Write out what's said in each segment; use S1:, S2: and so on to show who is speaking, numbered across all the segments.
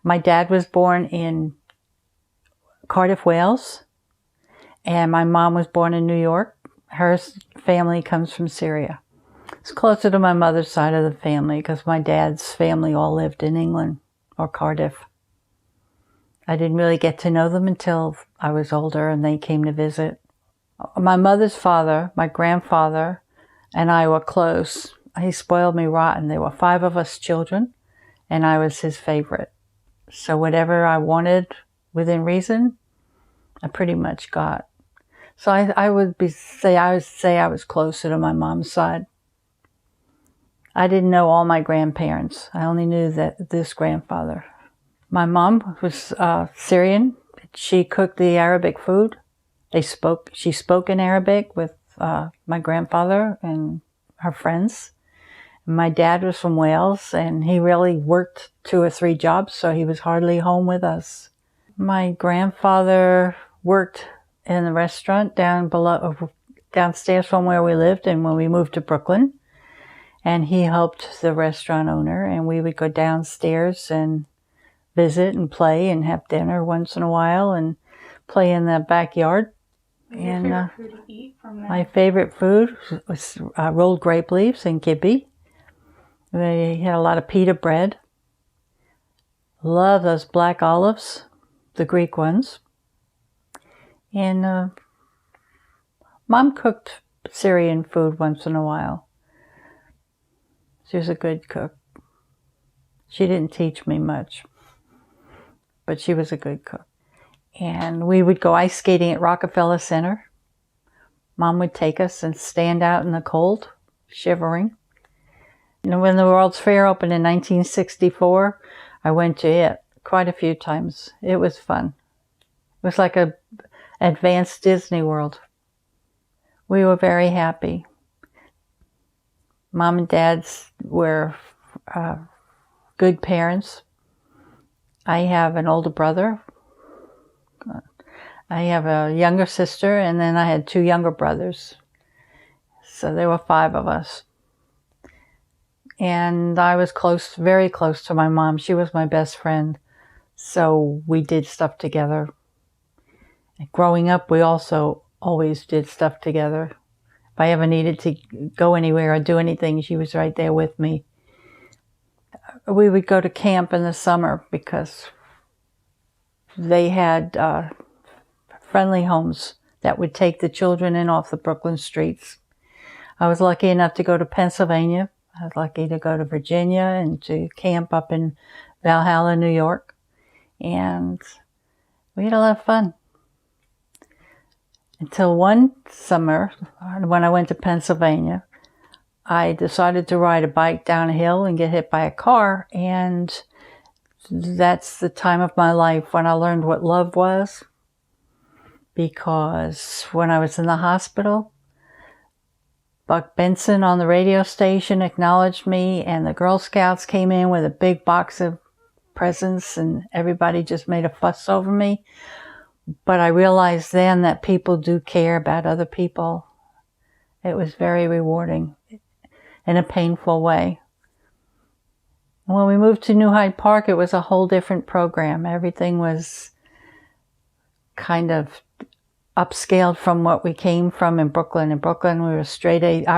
S1: My dad was born in Cardiff, Wales, and my mom was born in New York. Her family comes from Syria. It's closer to my mother's side of the family because my dad's family all lived in England or Cardiff. I didn't really get to know them until I was older and they came to visit. My mother's father, my grandfather, and I were close. He spoiled me rotten. There were 5 of us children, and I was his favorite. So whatever I wanted within reason, I pretty much got. So I would say I was closer to my mom's side. I didn't know all my grandparents. I only knew that this grandfather. My mom was Syrian. She cooked the Arabic food. She spoke in Arabic with my grandfather and her friends. My dad was from Wales, and he really worked 2 or 3 jobs, so he was hardly home with us. My grandfather worked in the restaurant downstairs from where we lived, and when we moved to Brooklyn, and he helped the restaurant owner, and we would go downstairs and visit and play and have dinner once in a while and play in the backyard. And
S2: your favorite food to eat from there?
S1: My favorite food was rolled grape leaves and kibbe. We had a lot of pita bread. Love those black olives, the Greek ones. And Mom cooked Syrian food once in a while. She was a good cook. She didn't teach me much, but she was a good cook. And we would go ice skating at Rockefeller Center. Mom would take us and stand out in the cold, shivering. And when the World's Fair opened in 1964, I went to it quite a few times. It was fun. It was like a advanced Disney World. We were very happy. Mom and Dad were good parents. I have an older brother. I have a younger sister, and then I had 2 younger brothers. So there were 5 of us. And I was very close to my mom. She was my best friend. So we did stuff together. Growing up, we also always did stuff together. If I ever needed to go anywhere or do anything, she was right there with me. We would go to camp in the summer because they had friendly homes that would take the children in off the Brooklyn streets. I was lucky enough to go to Pennsylvania. I was lucky to go to Virginia and to camp up in Valhalla, New York. And we had a lot of fun. Until one summer, when I went to Pennsylvania, I decided to ride a bike down a hill and get hit by a car. And that's the time of my life when I learned what love was. Because when I was in the hospital, Buck Benson on the radio station acknowledged me, and the Girl Scouts came in with a big box of presents, and everybody just made a fuss over me. But I realized then that people do care about other people. It was very rewarding in a painful way. When we moved to New Hyde Park, it was a whole different program. Everything was kind of upscaled from what we came from in Brooklyn. In Brooklyn, I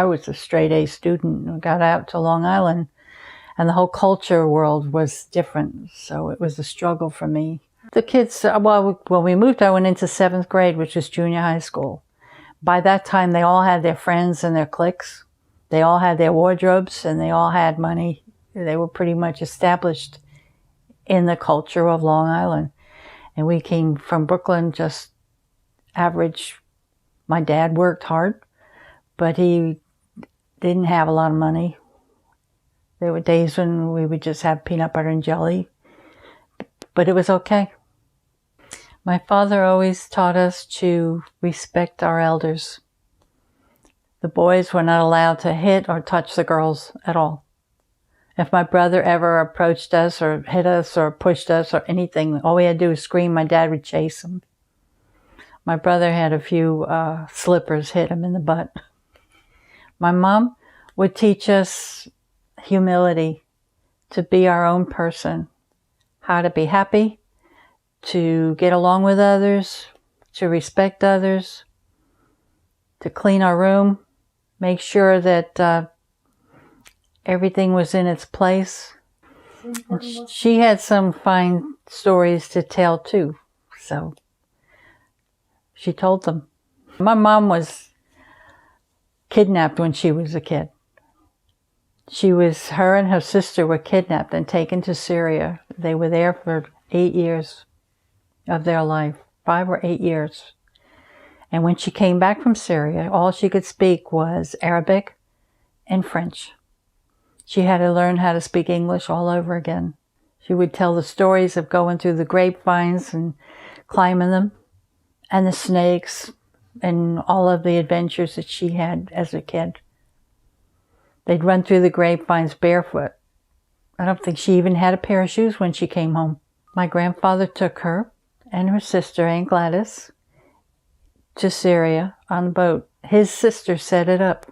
S1: was a straight A student. We got out to Long Island, and the whole culture world was different. So it was a struggle for me. The kids, when we moved, I went into 7th grade, which was junior high school. By that time, they all had their friends and their cliques. They all had their wardrobes, and they all had money. They were pretty much established in the culture of Long Island. And we came from Brooklyn, just average. My dad worked hard, but he didn't have a lot of money. There were days when we would just have peanut butter and jelly, but it was okay. My father always taught us to respect our elders. The boys were not allowed to hit or touch the girls at all. If my brother ever approached us or hit us or pushed us or anything, all we had to do was scream. My dad would chase him. My brother had a few slippers hit him in the butt. My mom would teach us humility, to be our own person, how to be happy, to get along with others, to respect others, to clean our room, make sure that everything was in its place. She had some fine stories to tell too, so she told them. My mom was kidnapped when she was a kid. Her and her sister were kidnapped and taken to Syria. They were there for 8 years of their life, 5 or 8 years. And when she came back from Syria, all she could speak was Arabic and French. She had to learn how to speak English all over again. She would tell the stories of going through the grapevines and climbing them, and the snakes, and all of the adventures that she had as a kid. They'd run through the grapevines barefoot. I don't think she even had a pair of shoes when she came home. My grandfather took her and her sister, Aunt Gladys, to Syria on the boat. His sister set it up.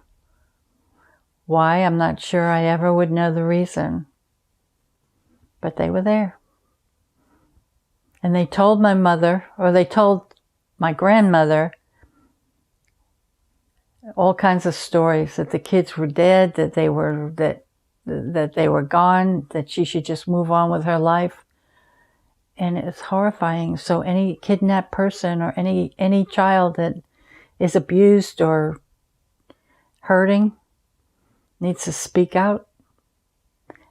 S1: Why? I'm not sure I ever would know the reason. But they were there. And they told my mother, or they told my grandmother, all kinds of stories, that the kids were dead, that they were gone, that she should just move on with her life. And it's horrifying. So any kidnapped person or any child that is abused or hurting needs to speak out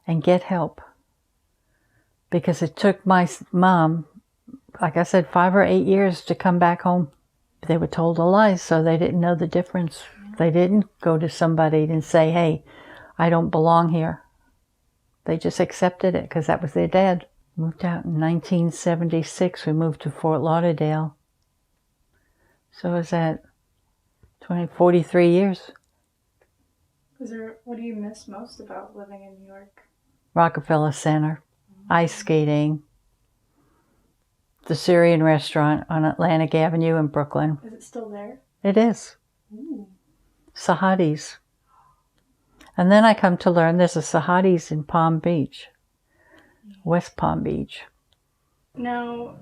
S1: and get help. Because it took my mom, like I said, 5 or 8 years to come back home. They were told a lie, so they didn't know the difference. They didn't go to somebody and say, hey, I don't belong here. They just accepted it because that was their dad. Moved out in 1976. We moved to Fort Lauderdale. So is that 43 years.
S2: What do you miss most about living in New York?
S1: Rockefeller Center, ice skating, the Syrian restaurant on Atlantic Avenue in Brooklyn.
S2: Is it still there?
S1: It is.
S2: Ooh.
S1: Sahadi's. And then I come to learn there's a Sahadi's in Palm Beach, West Palm Beach.
S2: Now,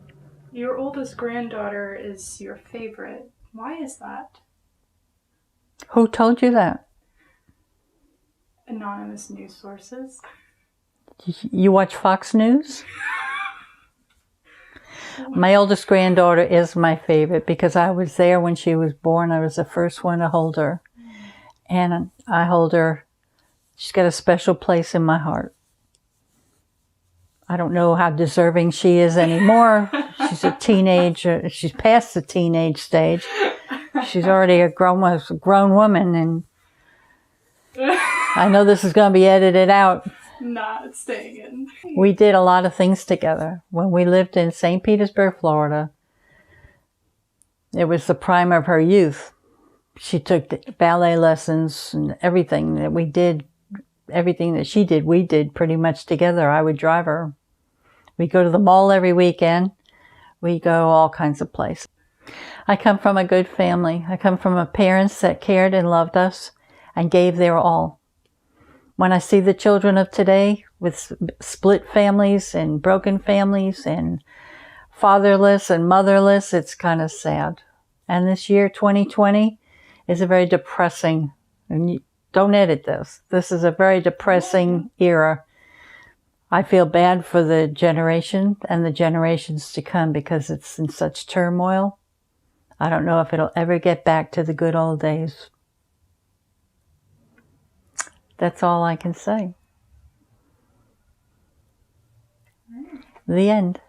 S2: your oldest granddaughter is your favorite. Why is that?
S1: Who told you that?
S2: Anonymous news sources.
S1: You watch Fox News? My oldest granddaughter is my favorite because I was there when she was born. I was the first one to hold her. And I hold her. She's got a special place in my heart. I don't know how deserving she is anymore. She's a teenager. She's past the teenage stage. She's already a grown woman, and I know this is going to be edited out.
S2: Not staying in.
S1: We did a lot of things together. When we lived in St. Petersburg, Florida, it was the prime of her youth. She took ballet lessons and everything that we did, everything that she did, we did pretty much together. I would drive her. We go to the mall every weekend. We go all kinds of places. I come from a good family. I come from parents that cared and loved us and gave their all. When I see the children of today with split families and broken families and fatherless and motherless, it's kind of sad. And this year, 2020, is a very depressing, and don't edit this. This is a very depressing era. I feel bad for the generation and the generations to come because it's in such turmoil. I don't know if it'll ever get back to the good old days. That's all I can say. The end.